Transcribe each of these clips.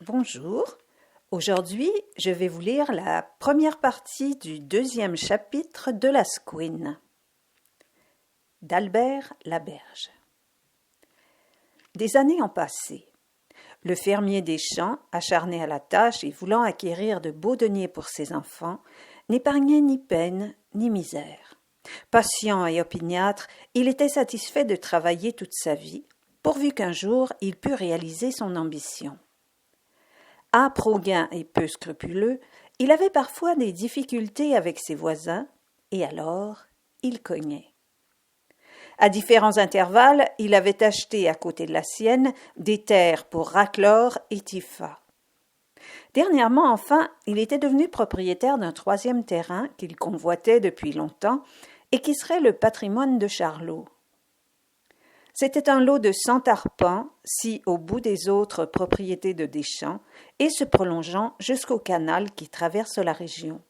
Bonjour, aujourd'hui je vais vous lire la première partie du deuxième chapitre de La Squine d'Albert Laberge. Des années ont passé. Le fermier des champs, acharné à la tâche et voulant acquérir de beaux deniers pour ses enfants, n'épargnait ni peine ni misère. Patient et opiniâtre, il était satisfait de travailler toute sa vie, pourvu qu'un jour il pût réaliser son ambition. Âpre au gain et peu scrupuleux, il avait parfois des difficultés avec ses voisins, et alors il cognait. À différents intervalles, il avait acheté à côté de la sienne des terres pour raclor et Tifa. Dernièrement, enfin, il était devenu propriétaire d'un troisième terrain qu'il convoitait depuis longtemps et qui serait le patrimoine de Charlot. C'était un lot de 100 arpents, si au bout des autres propriétés de Deschamps, et se prolongeant jusqu'au canal qui traverse la région.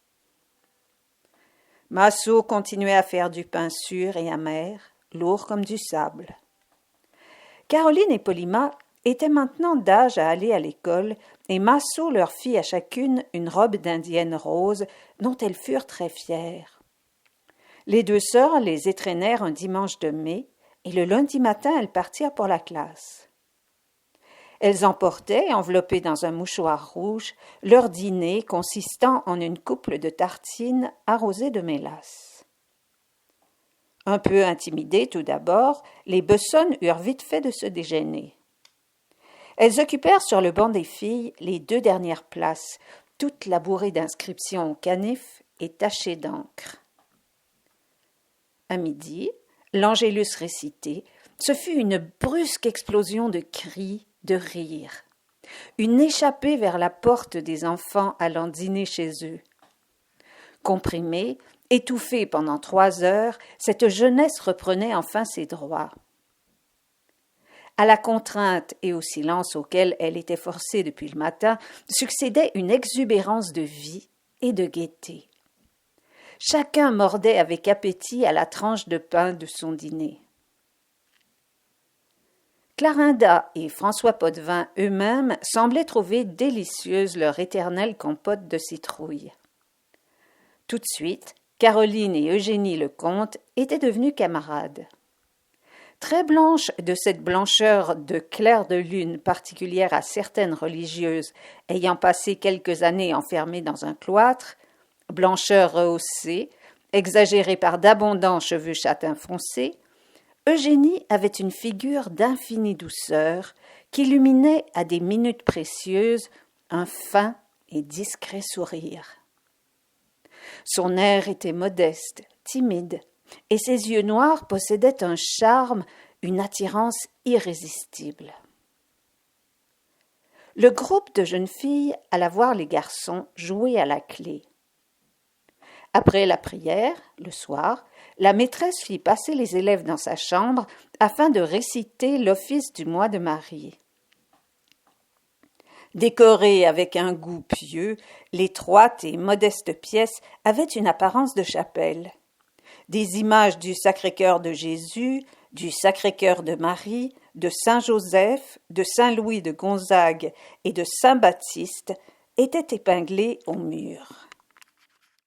Massot continuait à faire du pain sûr et amer, lourd comme du sable. Caroline et Polima étaient maintenant d'âge à aller à l'école, et Massot leur fit à chacune une robe d'indienne rose, dont elles furent très fières. Les deux sœurs les étrenèrent un dimanche de mai, et le lundi matin, elles partirent pour la classe. Elles emportaient, enveloppées dans un mouchoir rouge, leur dîner consistant en une couple de tartines arrosées de mélasse. Un peu intimidées tout d'abord, les besognes eurent vite fait de se déjeuner. Elles occupèrent sur le banc des filles les 2 dernières places, toutes labourées d'inscriptions au canif et tachées d'encre. À midi, l'Angélus récité, ce fut une brusque explosion de cris, de rires. Une échappée vers la porte des enfants allant dîner chez eux. Comprimée, étouffée pendant 3 heures, cette jeunesse reprenait enfin ses droits. À la contrainte et au silence auquel elle était forcée depuis le matin, succédait une exubérance de vie et de gaieté. Chacun mordait avec appétit à la tranche de pain de son dîner. Clarinda et François Potvin eux-mêmes semblaient trouver délicieuse leur éternelle compote de citrouille. Tout de suite, Caroline et Eugénie Lecomte étaient devenues camarades. Très blanches de cette blancheur de clair de lune particulière à certaines religieuses ayant passé quelques années enfermées dans un cloître, blancheur rehaussée, exagérée par d'abondants cheveux châtain foncé, Eugénie avait une figure d'infinie douceur qu'illuminait à des minutes précieuses un fin et discret sourire. Son air était modeste, timide, et ses yeux noirs possédaient un charme, une attirance irrésistible. Le groupe de jeunes filles alla voir les garçons jouer à la clé. Après la prière, le soir, la maîtresse fit passer les élèves dans sa chambre afin de réciter l'office du mois de mariée. Décorée avec un goût pieux, l'étroite et modeste pièce avait une apparence de chapelle. Des images du Sacré-Cœur de Jésus, du Sacré-Cœur de Marie, de Saint-Joseph, de Saint-Louis de Gonzague et de Saint-Baptiste étaient épinglées au mur.